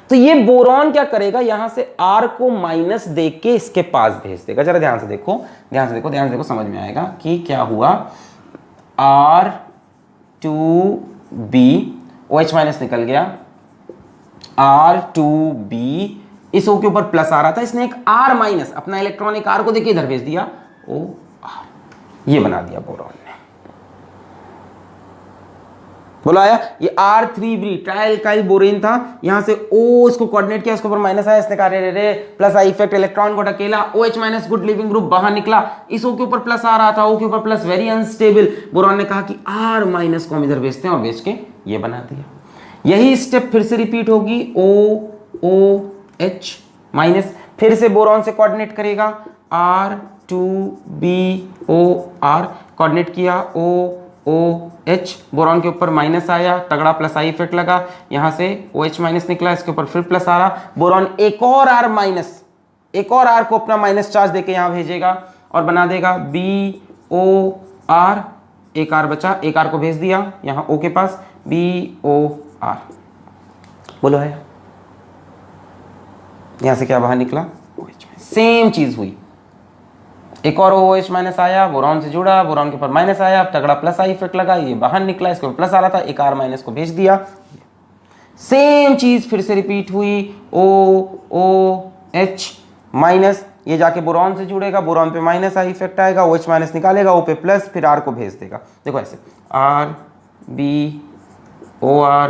तो ये बोरॉन क्या करेगा, यहां से R को माइनस दे के इसके पास भेज देगा। जरा ध्यान से देखो, ध्यान से देखो, ध्यान से देखो, समझ में आएगा कि क्या हुआ। R2B, OH माइनस निकल गया, R2B, इस O के ऊपर प्लस आ रहा था, इसने एक R माइनस अपना इलेक्ट्रॉन एक R को देके इधर भेज दिया, OR, ये बना दिया बोरॉन ने। बोलो आया। ये R3B ट्रायल काइल बोरेन था, यहां से O इसको कोऑर्डिनेट किया, उसके ऊपर माइनस आया, इसने कहा रे रे प्लस आई इफेक्ट, इलेक्ट्रॉन को ढकेला, OH minus good leaving group बाहर निकला, इस O के ऊपर प्लस आ रहा था, O के ऊपर प्लस वेरी अनस्टेबल। बोरॉन ने कहा कि R माइनस को हम इधर भेजते हैं और भेज के ये बना दिया। यही स्टेप फिर से रिपीट होगी, OH माइनस, फिर से बोरॉन से कोऑर्डिनेट करेगा, R2BOR, कोऑर्डिनेट किया, OH, बोरॉन के ऊपर माइनस आया, तगड़ा प्लस आई इफेक्ट लगा, यहां से OH माइनस निकला, इसके ऊपर फिर प्लस आ रहा, बोरॉन एक और R माइनस, एक और R को अपना माइनस चार्ज देके यहां भेजेगा और बना देगा BOR, एक R बचा, एक R को भेज दिया यहां O के पास, BOR। बोलो है, यहां से क्या बाहर निकला, OH। सेम चीज हुई, एक और OH माइनस आया, बोरॉन से जुड़ा, बोरॉन के ऊपर माइनस आया, तगड़ा प्लस आई इफेक्ट लगा, ये बाहर निकला, इसके ऊपर प्लस आ रहा था, एक R माइनस को भेज दिया। सेम चीज फिर से रिपीट हुई, OH माइनस, ये जाके बोरॉन से जुड़ेगा, बोरॉन पे माइनस आई इफेक्ट आएगा, OH माइनस निकालेगा, O पे प्लस, फिर R को भेज देगा। देखो ऐसे RBOR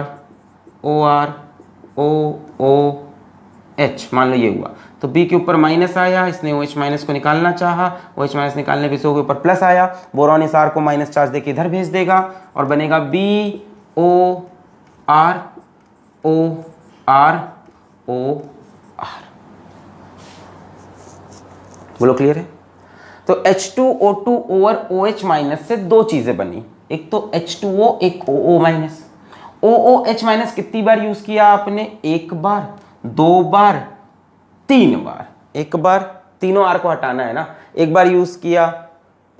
OR OH, मान लो ये हुआ, तो B के ऊपर माइनस आया, इसने OH माइनस को निकालना चाहा, OH माइनस निकालने पे O के ऊपर प्लस आया, बोरॉन इस R को माइनस चार्ज देके इधर भेज देगा और बनेगा BOR OR OR। बोलो क्लियर है। तो H2O2 ओवर OH माइनस से दो चीजें बनी, एक तो H2O, एक OO माइनस। OOH माइनस कितनी बार यूज किया आपने, एक बार, दो बार, तीन बार। एक बार, तीनों R को हटाना है ना, एक बार यूज किया,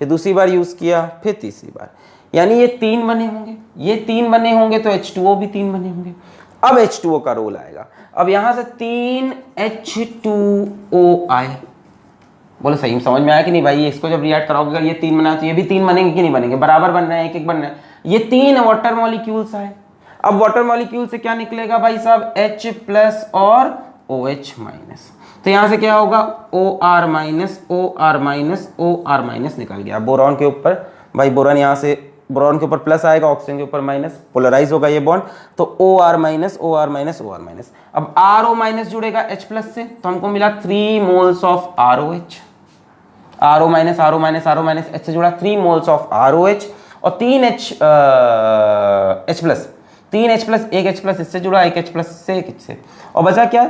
फिर दूसरी बार यूज किया, फिर तीसरी बार, यानी ये तीन बने होंगे, ये तीन बने होंगे, तो H2O भी तीन बने होंगे। अब H2O का रोल आएगा, अब यहां से तीन H2O आए। बोलो सही समझ में आया कि नहीं भाई, इसको जब रिएक्ट कराओगे अगर ये तीन बना तो ये भी तीन बनेंगे कि नहीं बनेंगे, बराबर बन रहे हैं, एक एक बन रहे हैं। ये तीन वाटर मॉलिक्यूल्स आए। अब वाटर मॉलिक्यूल से क्या निकलेगा भाई साहब, H प्लस और OH माइनस। तो यहां से क्या होगा, OR minus OR minus OR minus निकल गया। बोरॉन के ऊपर भाई, बोरॉन यहां से, बोरॉन के ऊपर प्लस आएगा, ऑक्सीजन के ऊपर माइनस, पोलराइज होगा ये बॉन्ड, तो OR minus OR minus OR minus. अब RO माइनस जुड़ेगा H प्लस से, तो हमको मिला 3 moles of ROH। RO minus RO minus RO minus H से जुड़ा 3 मोल्स ऑफ ROH और 3 H प्लस, 3 H प्लस, एक H प्लस इससे जुड़ा, एक H प्लस से, एक H से, और बचा क्या,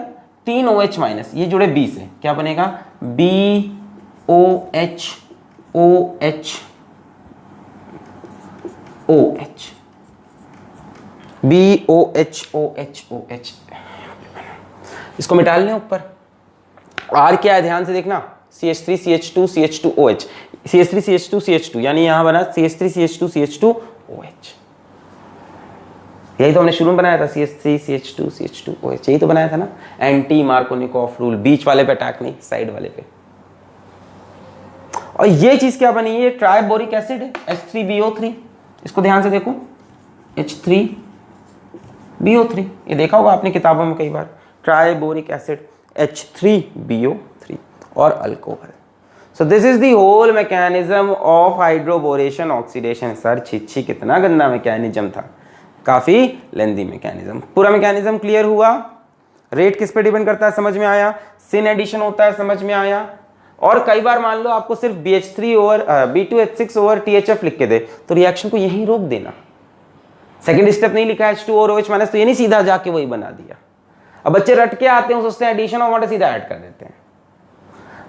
3 OH माइनस, ये जुड़े B से, क्या बनेगा, BOH OH OH, BOH OH OH। इसको मिटा लें ऊपर। R क्या है ध्यान से देखना, CH3 CH2 CH2 OH, CH3 CH2 CH2, यानी यहां बना CH3 CH2 CH2 OH। यही तो हमने शुरू में बनाया था, CH3 CH2 CH2 OH, यही तो बनाया था ना, एंटी मार्कोनिकॉफ रूल, बीच वाले पे अटैक नहीं, साइड वाले पे। और ये चीज क्या बनी, ये ट्राइबोरिक एसिड है, H3BO3। इसको ध्यान से देखो, H3BO3, ये देखा होगा आपने किताबों में कई बार, ट्राइबोरिक एसिड H3BO3 और alcohol. So this is the whole mechanism of hydroboration oxidation. Sir छिछी कितना गंदा मैकेनिज्म था, काफी लेंदी मैकेनिज्म। पूरा मैकेनिज्म क्लियर हुआ। रेट किस पे डिपेंड करता है, समझ में आया। सिन एडिशन होता है, समझ में आया। और कई बार मान लो आपको सिर्फ BH3 over B2H6 over THF लिख के दे, तो रिएक्शन को यहीं रोक देना। सेकंड स्टेप नहीं लिखा H2 और OH माइनस, तो ये नहीं सीधा जाके वही बना दिया। अब बच्चे रट के आते हैं, सोचते हैं एडिशन और वाटर सीधा ऐड कर देते हैं।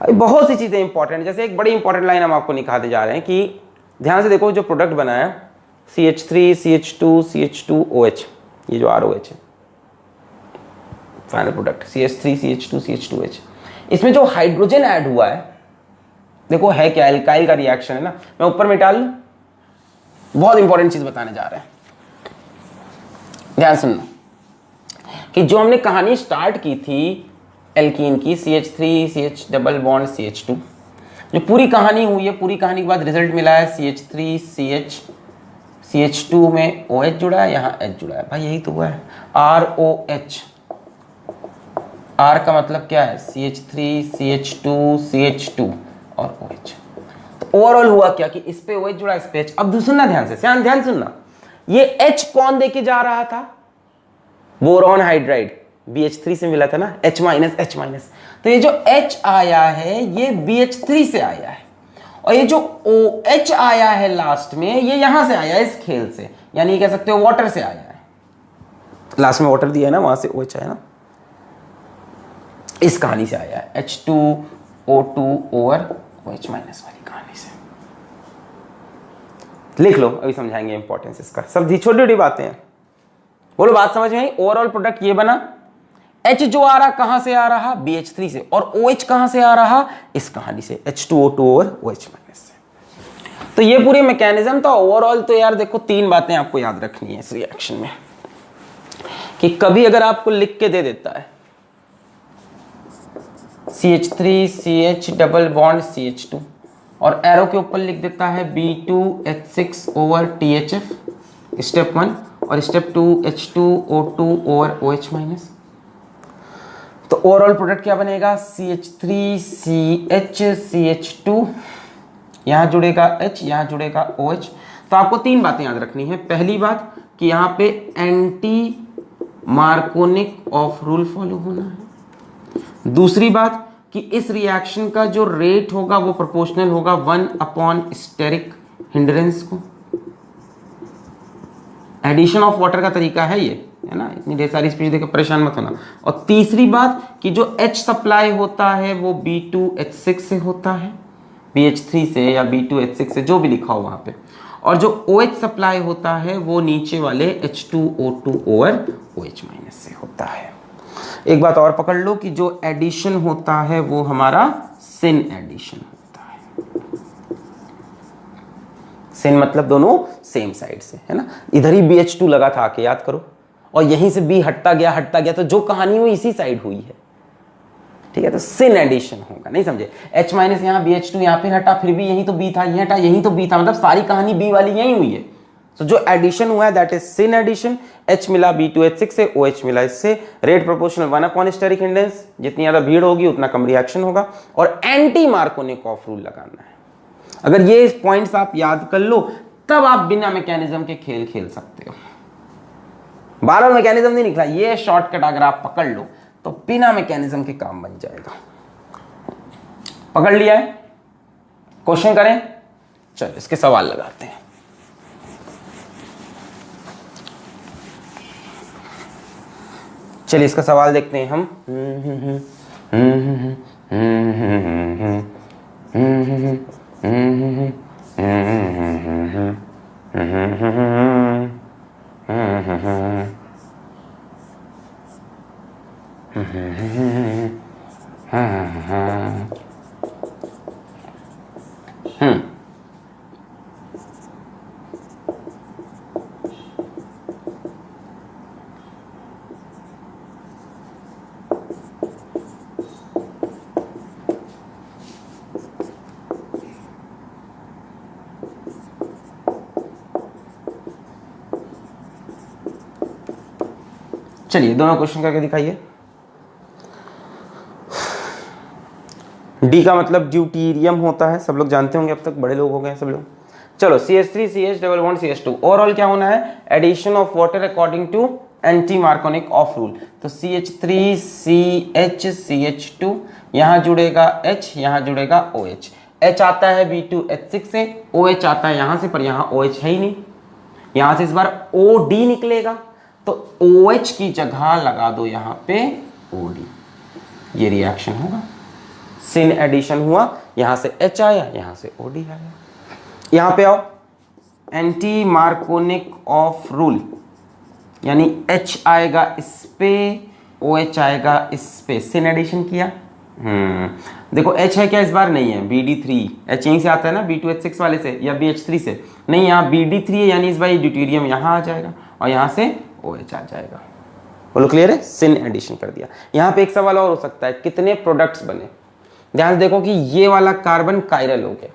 अभी बहुत सी चीजें इंपॉर्टेंट, जैसे एक बड़ी इंपॉर्टेंट लाइन हम आपको निकालते जा रहे हैं कि ध्यान से देखो, जो प्रोडक्ट बना है CH3 CH2 CH2 OH, ये जो ROH है final product, CH3 CH2 CH2 OH, इसमें जो हाइड्रोजन ऐड हुआ है, देखो है क्या, एल्काइल का रिएक्शन है ना, मैं ऊपर मिटा लूं, बहुत इंपॉर्टेंट चीज बताने जा रहे हैं, ध्यान सुनना कि जो हमने कहानी स्टार्ट की थी एल्कीन की CH3 CH double bond CH2, जो पूरी कहानी हुई है, पूरी कहानी के बाद रिजल्ट मिला है CH3 CH2 में OH जुड़ा है, यहाँ H जुड़ा है, भाई यही तो हुआ है ROH। R का मतलब क्या है, CH3 CH2 CH2 और OH। तो ओवरऑल हुआ क्या कि इस पे OH जुड़ा, इस पे H। अब सुनना ध्यान से, ध्यान सुनना, ये H कौन देके जा रहा था, बोरॉन हाइड्राइड BH3 से मिला था ना, H माइनस। तो ये जो H आया है ये BH3 से आया है, और ये जो OH आया है लास्ट में, ये यहां से आया है इस खेल से, यानी कह सकते हो वाटर से आया है, लास्ट में वाटर दिया है ना, वहां से OH आया ना, इस कहानी से आया है, H2O2 ओवर OH माइनस वाली कहानी से। लिख लो, अभी समझाएंगे इंपॉर्टेंस इसका, सब छोटी छोटी बातें हैं। बोलो बात समझ में आई। ओवरऑल प्रोडक्ट ये बना, H जो आ रहा कहां से आ रहा, BH3 से, और OH कहां से आ रहा, इस कहानी से, H2O2 ओवर OH माइनस से। तो ये पूरी मैकेनिज्म था ओवरऑल। तो यार देखो, 3 बातें आपको याद रखनी है इस रिएक्शन में, कि कभी अगर आपको लिख के दे देता है CH3 CH double bond CH2 और एरो के ऊपर लिख देता है B2H6 ओवर THF स्टेप 1, और step 2 H2O2 over OH minus, तो ओवरऑल प्रोडक्ट क्या बनेगा, CH3 CH CH2, यहां जुड़ेगा H, यहां जुड़ेगा OH। तो आपको 3 बातें याद रखनी है। पहली बात कि यहां पे anti Markovnikov of rule follow होना है। दूसरी बात कि इस रिएक्शन का जो रेट होगा वो प्रोपोर्शनल होगा 1 स्टेरिक हिंड्रेंस को। एडिशन ऑफ वाटर का तरीका है ये, है ना, इतनी ढेर सारी स्पीच देकर परेशान मत होना। और तीसरी बात कि जो H सप्लाई होता है वो B2H6 से होता है, BH3 से या B2H6 से, जो भी लिखा हो वहां पे, और जो OH सप्लाई होता है वो नीचे वाले H2O2 ओवर OH माइनस से होता है। एक बात और पकड़ लो कि जो एडिशन होता है वो हमारा सिन एडिशन होता है। सिन मतलब दोनों सेम साइड से, है ना, इधर ही BH2 लगा था, आके याद करो, और यहीं से B हटता गया, तो जो कहानी हुई इसी साइड हुई है, ठीक है। तो सिन एडिशन होगा, नहीं समझे, H माइनस यहाँ BH2 यहाँ पे हटा, फिर भी यहीं तो B था, यहीं हटा, यहीं तो B था, मतलब सारी कहानी B वाली यहीं हुई है। तो जो एडिशन हुआ है that is syn addition. H मिला B2H6 से, OH मिला इससे, रेट प्रोपोर्शनल 1 स्टेरिक हिंड्रेंस, जितनी ज्यादा भीड़ होगी उतना कम रिएक्शन होगा, और एंटी मार्कोनिक ऑफ रूल लगाना है। अगर ये पॉइंट्स आप याद कर लो तब आप बिना मैकेनिज्म के खेल खेल सकते हो। बार बार मैकेनिज्म नहीं निकला, ये शॉर्टकट अगर आप पकड़ लो तो बिना मैकेनिज्म के काम बन जाएगा। पकड़ लिया है, क्वेश्चन करें, चलो इसके सवाल लगाते हैं। चलिए इसका सवाल देखते हैं हम। चलिए दोनों क्वेश्चन करके दिखाइए। डी का मतलब ड्यूटीरियम होता है, सब लोग जानते होंगे, अब तक बड़े लोग हो गए सब लोग। चलो CH3 CH double bond CH2, overall क्या होना है, addition of water according to anti Markovnikov of rule. तो CH3 CH CH2, यहां जुड़ेगा H, यहां जुड़ेगा OH। H आता है B2H6 से, OH आता है यहां से, पर यहां OH है ही नहीं, यहां से इस बार OD निकलेगा, तो OH की जगह लगा दो यहां पे OD, ये रिएक्शन होगा। सिन एडिशन हुआ, यहां से H आया, यहां से OD आया। यहां पे आओ, एंटी मार्कोनिक ऑफ रूल, यानी H आएगा इस पे, OH आएगा इस पे, सिन एडिशन किया, देखो H है क्या इस बार, नहीं है, BD3, H यहीं से आता है ना B2H6 वाले से या BH3 से, नहीं यहाँ BD3 है, यानी इस बार ये ड्यूटेरियम यहाँ आ जाएगा और यहाँ से OH आ जाएगा। बोलो क्लियर है, सिन एडिशन कर दिया। यहाँ पे एक सवाल और हो सकता है, कितने प्रोडक्ट्स बने। ध्यान से देखो कि ये वाला कार्बन कायरल हो गया,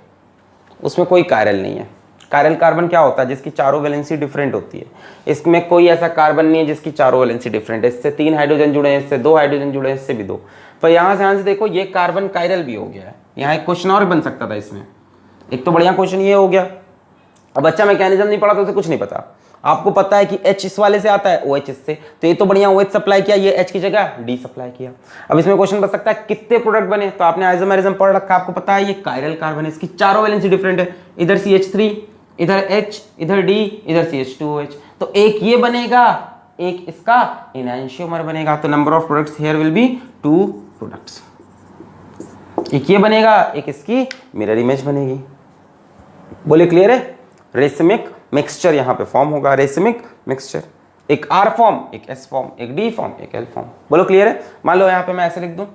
उसमें कोई कायरल नहीं है। कायरल कार्बन क्या होता है, जिसकी चारों वैलेंसी डिफरेंट होती है। इसमें कोई ऐसा कार्बन नहीं है जिसकी चारों वैलेंसी डिफरेंट है, इससे 3 हाइड्रोजन जुड़े हैं, इससे 2 हाइड्रोजन जुड़े हैं, इससे भी 2। पर यहाँ से ध्यान से देखो ये कार्बन कायरल भी हो गया है। यहाँ एक क्वेश्चन और बन सकता था इसमें, एक तो बढ़िया क्वेश्चन ये हो गया। अब बच्चा मैकेनिज्म नहीं पढ़ा तो उसे कुछ नहीं पता, आपको पता है कि H इस वाले से आता है, OH इससे, तो ये तो बढ़िया OH सप्लाई किया, ये H की जगह D सप्लाई किया। अब इसमें क्वेश्चन बन सकता है कितने प्रोडक्ट बने, तो आपने आइसोमेरिज्म पढ़ रखा, आपको पता है ये कायरल कार्बन है, इसकी चारों वैलेंसी डिफरेंट है, इधर CH3, इधर H, इधर D, इधर CH2OH, तो एक ये बनेगा, एक इसका एनांशियोमर बनेगा, तो number of products here will be 2 products. एक ये बनेगा, एक इसकी मिरर इमेज बनेगी। बोले क्लियर है, रेसमिक मिक्सचर यहाँ पे फॉर्म होगा, रेसमिक मिक्सचर, एक R फॉर्म, एक S फॉर्म, एक D फॉर्म, एक L फॉर्म। बोलो क्लियर है। मान लो यहाँ पे मैं ऐसे लिख दूं,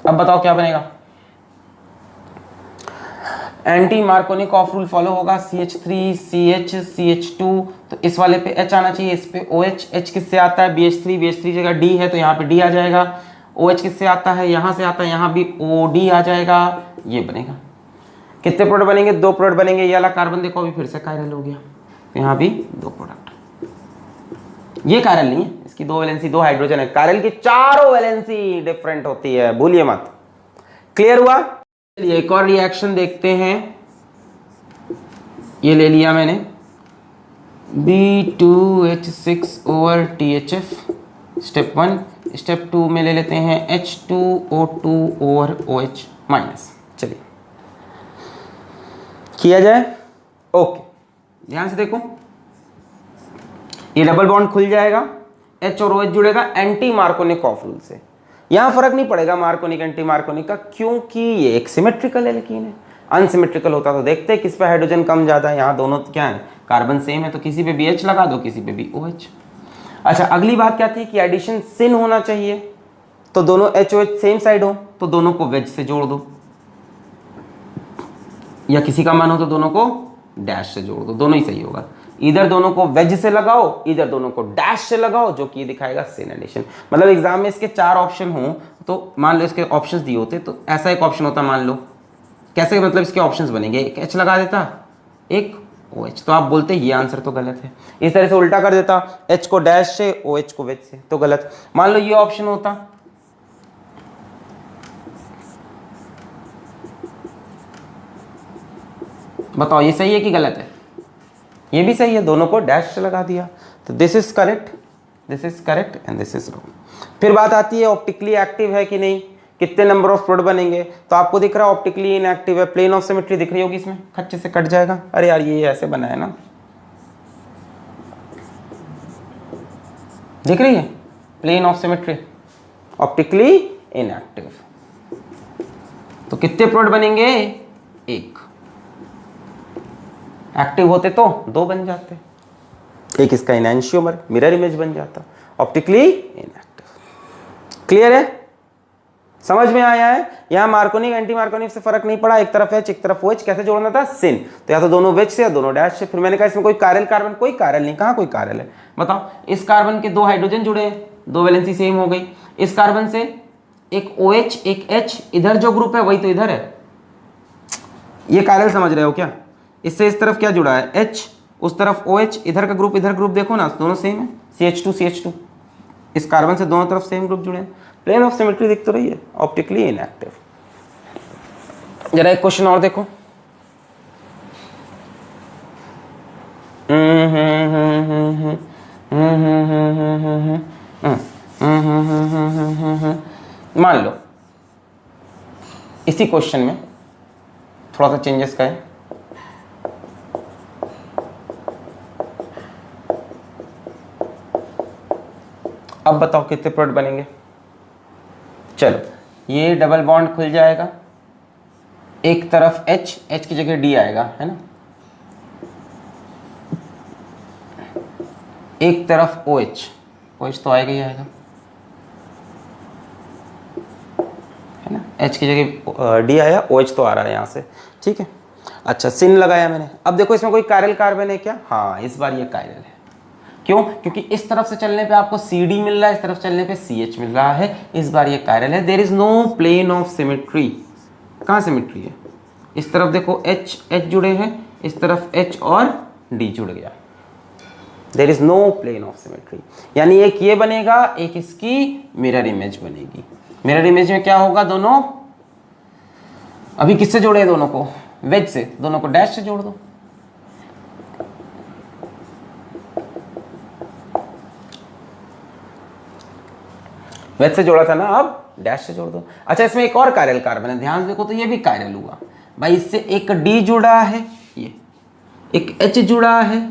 अब बताओ क्या बनेगा। Anti Markovnikov of rule follow होगा, CH3 CH CH2, तो इस वाले पे H आना चाहिए, इस पे OH, H किससे आता है BH3, BH3 जगह D है तो यहाँ पे D आ जाएगा, OH किससे आता है, यहाँ से आता है, यहाँ भी OD आ जाएगा, ये बनेगा। कितने प्रोडक्ट बनेंगे, 2 प्रोडक्ट बनेंगे। ये वाला कार्बन देखो अभी फिर से कायरल हो गया, यहाँ भी 2 प्रोडक्ट। ये कायरल नहीं है, इसकी 2 वैलेंसी, 2 हाइड्रोजन है, कायरल की चारों वैलेंसी डिफरेंट होती है, भूलिए मत। क्लियर हुआ। चलिए एक और रिएक्शन देखते हैं, ये ले लिया मैंने B2H6 over THF, step 1। Step 2 में ले लेते हैं H2O2 over OH माइनस। चलिए किया जाए, ओके। ध्यान से देखो, ये डबल बॉन्ड खुल जाएगा, H और OH जुड़ेगा एंटी मार्कोनिक ऑफ रूल से। यहां फर्क नहीं पड़ेगा मार्कोनिक एंटी मार्कोनिक का, क्योंकि ये एक सिमेट्रिकल एल्कीन है। अनसिमेट्रिकल होता तो देखते किस पे हाइड्रोजन कम ज्यादा है, यहाँ दोनों क्या है, कार्बन सेम है, तो किसी पे भी H लगा दो, किसी पे भी OH। अच्छा अगली बात क्या थी कि एडिशन सिन होना चाहिए, तो दोनों HOH सेम साइड हो तो दोनों को वेज से जोड़ दो, या किसी का मन हो तो दोनों को डैश से जोड़ दो, दोनों ही सही होगा। इधर दोनों को वेज से लगाओ, इधर दोनों को डैश से लगाओ, जो कि दिखाएगा सिन एडिशन। मतलब एग्जाम में इसके 4 ऑप्शन हो तो मान लो इसके ऑप्शंस दिए होते तो ऐसा एक ऑप्शन होता, मान लो कैसे, मतलब इसके ऑप्शंस बनेंगे, एक H लगा देता, एक OH, तो आप बोलते ये आंसर तो गलत है। इस तरह से उल्टा कर देता, H को डैश से, OH को वेज से, तो गलत। मान लो ये ऑप्शन होता, बताओ ये सही है कि गलत है। ये भी सही है, दोनों को डैश से लगा दिया, तो this is correct, this is correct and this is wrong. फिर बात आती है ऑप्टिकली एक्टिव है कि नहीं, कितने नंबर ऑफ प्रोडक्ट बनेंगे, तो आपको दिख रहा है ऑप्टिकली इनएक्टिव है, प्लेन ऑफ सिमेट्री दिख रही होगी इसमें, खच्चे से कट जाएगा। अरे यार ये ऐसे बना है ना, दिख रही है plane of symmetry, optically inactive, तो कितने प्रोडक्ट बनेंगे, 1। एक्टिव होते तो 2 बन जाते, एक इसका एनांशियोमर मिरर इमेज बन जाता, ऑप्टिकली इनएक्टिव। क्लियर है, समझ में आया है। यहां मार्कोनिक एंटी मार्कोनिक से फर्क नहीं पड़ा, एक तरफ H एक तरफ OH, कैसे जोड़ना था, सिन, तो या तो दोनों वेज से या दोनों डैश से। फिर मैंने कहा इसमें कोई कायरल कार्बन, कोई कायरल नहीं, कहां कोई कायरल है, बताओ। इस कार्बन के 2 हाइड्रोजन जुड़े हैं, 2 वैलेंसी सेम हो गई, इस कार्बन से एक OH एक H, इधर जो ग्रुप है वही तो इधर है, ये कायरल समझ रहे हो क्या। इससे इस तरफ क्या जुड़ा है, H, उस तरफ OH, इधर का ग्रुप इधर ग्रुप देखो ना, दोनों सेम है, CH2 CH2, इस कार्बन से दोनों तरफ सेम ग्रुप जुड़े हैं, प्लेन ऑफ सिमेट्री दिख तो रही है, ऑप्टिकली इनएक्टिव। जरा एक क्वेश्चन और देखो, मान लो इसी क्वेश्चन में थोड़ा सा चेंजेस का है, अब बताओ कितने प्रोडक्ट बनेंगे। चलो ये डबल बॉन्ड खुल जाएगा, एक तरफ H, H की जगह D आएगा, है ना, एक तरफ OH, OH तो आएगा ही आएगा, है ना, H की जगह D आया, OH तो आ रहा है यहाँ से, ठीक है। अच्छा सिन लगाया मैंने। अब देखो इसमें कोई कायरल कार्बन है क्या? हाँ, इस बार ये कायरल है। क्यों? क्योंकि इस तरफ से चलने पे आपको CD मिल रहा है, इस तरफ चलने पे CH मिल रहा है, इस बार ये कायरल है। There is no plane of symmetry. कहाँ सिमेट्री है? इस तरफ देखो H जुड़े हैं, इस तरफ H और D जुड़ गया। There is no plane of symmetry, यानी एक ये बनेगा, एक इसकी मिरर इमेज बनेगी। मिरर इमेज में क्या होगा? दोनों अभी किससे जोड़े हैं? दोनों को वेज से, दोनों को डैश से जोड़ दो। वेज से जोड़ा था ना, अब डैश से जोड़ दो। अच्छा इसमें एक और कायरल कार्बन है, ध्यान से देखो तो ये भी कायरल हुआ भाई। इससे एक D जुड़ा है, ये एक H जुड़ा है,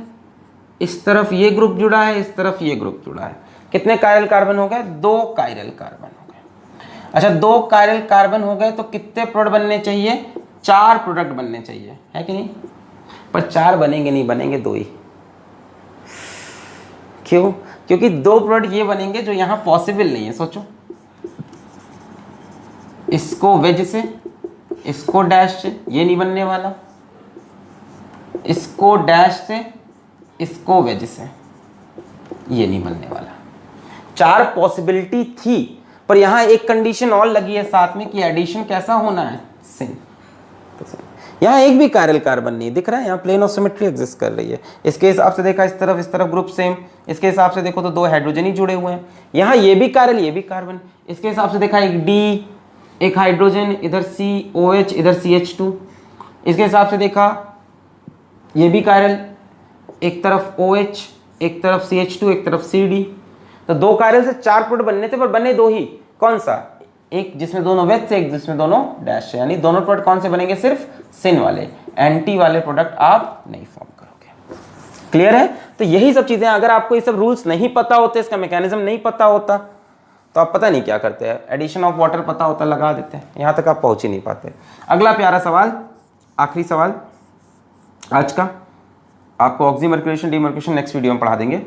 इस तरफ ये ग्रुप जुड़ा है, इस तरफ ये ग्रुप जुड़ा है। कितने कायरल कार्बन हो गए? 2 कायरल कार्बन हो गए। अच्छा 2 कायरल कार्बन हो गए तो कितने प्रोडक्ट बनने चाहिए? 4 प्रोडक्ट बनने चाहिए, है कि नहीं? पर 4 बनेंगे नहीं, बनेंगे 2 ही। क्यों? क्योंकि 2 प्रोडक्ट ये बनेंगे जो यहां पॉसिबल नहीं है। सोचो, इसको वेज से, इसको डैश से, ये नहीं बनने वाला, इसको डैश से, इसको वेज से, ये नहीं बनने वाला। 4 पॉसिबिलिटी थी, पर यहां एक कंडीशन और लगी है साथ में कि एडिशन कैसा होना है? सिन। यहाँ एक भी कायरल कार्बन नहीं दिख रहा है, यहाँ प्लेन ऑफ सिमेट्री एग्जिस्ट कर रही है। इसके हिसाब से देखा, इस तरफ ग्रुप सेम, इसके हिसाब से देखो तो 2 हाइड्रोजन ही जुड़े हुए हैं। यहाँ ये भी कायरल, ये भी कार्बन, इसके हिसाब से देखा एक D, एक हाइड्रोजन, इधर COH, इधर CH2। इसके हिसाब से देखा ये भी कायरल, एक तरफ OH, एक तरफ CH2, एक तरफ CD। तो 2 कायरल से 4 प्रोडक्ट बनने थे, पर बने 2 ही। कौन सा? एक जिसमें दोनों वेज से, एक जिसमें दोनों डैश से, यानी दोनों प्रोडक्ट कौन से बनेंगे? सिर्फ सिन वाले, एंटी वाले प्रोडक्ट आप नहीं फॉर्म करोगे। क्लियर है? तो यही सब चीजें, अगर आपको ये सब रूल्स नहीं पता होते, इसका मैकेनिज्म नहीं पता होता, तो आप पता नहीं क्या करते हैं। एडिशन ऑफ वाटर पता होता, लगा देते हैं, यहां तक आप पहुंच ही नहीं पाते। अगला प्यारा सवाल, आखिरी सवाल आज का, आपको ऑक्सीमर्क्यूरेशन डीमर्क्यूरेशन नेक्स्ट वीडियो में पढ़ा देंगे।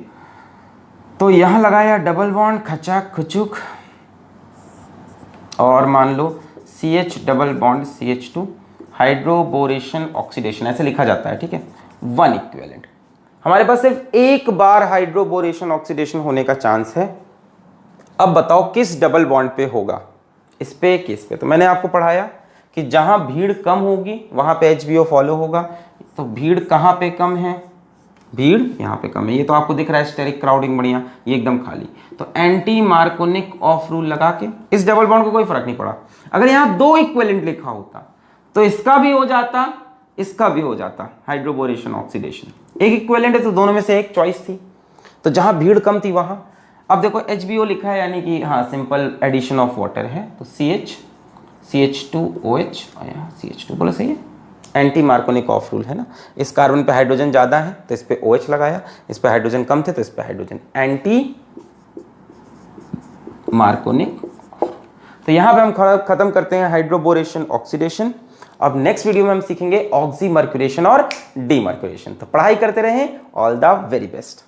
तो यहां लगाया डबल बॉन्ड, खचाक खुचुक, और मान लो CH double bond CH2, hydroboration oxidation, ऐसे लिखा जाता है, ठीक है। 1 इक्विवेलेंट। हमारे पास सिर्फ एक बार हाइड्रोबोरेशन ऑक्सीडेशन होने का चांस है। अब बताओ किस डबल बॉन्ड पे होगा, इस पे किस पे? तो मैंने आपको पढ़ाया कि जहां भीड़ कम होगी वहां पे HBO फॉलो होगा। तो भीड़ कहां पे कम है? भीड़ यहाँ पे कम है। ये तो आपको दिख रहा है स्टेरिक क्राउडिंग, बढ़िया, ये एकदम खाली। तो एंटी मार्कोनिक ऑफ रूल लगा के इस डबल बॉन्ड को कोई फर्क नहीं पड़ा। अगर यहाँ 2 इक्विवेलेंट लिखा होता तो इसका भी हो जाता, इसका भी हो जाता हाइड्रोबोरेशन ऑक्सीडेशन। एक इक्विवेलेंट है तो दोनों में से एक चॉइस थी, तो जहां भीड़ कम थी वहां। अब देखो HBO लिखा है, यानी कि हाँ सिंपल एडिशन ऑफ वाटर है। तो CH, CH2OH, और यहाँ CH2, बोलो सही है। एंटी मार्कोनिक ऑफ रूल है ना, इस कार्बन पे हाइड्रोजन ज्यादा है तो इस पे OH लगाया, इस पे हाइड्रोजन कम थे तो इस पे हाइड्रोजन, एंटी मार्कोनिक। तो यहां पे हम खत्म करते हैं हाइड्रोबोरेशन ऑक्सीडेशन। अब नेक्स्ट वीडियो में हम सीखेंगे ऑक्सीमर्क्यूरेशन और डीमर्क्यूरेशन। तो पढ़ाई करते रहें। All the very best.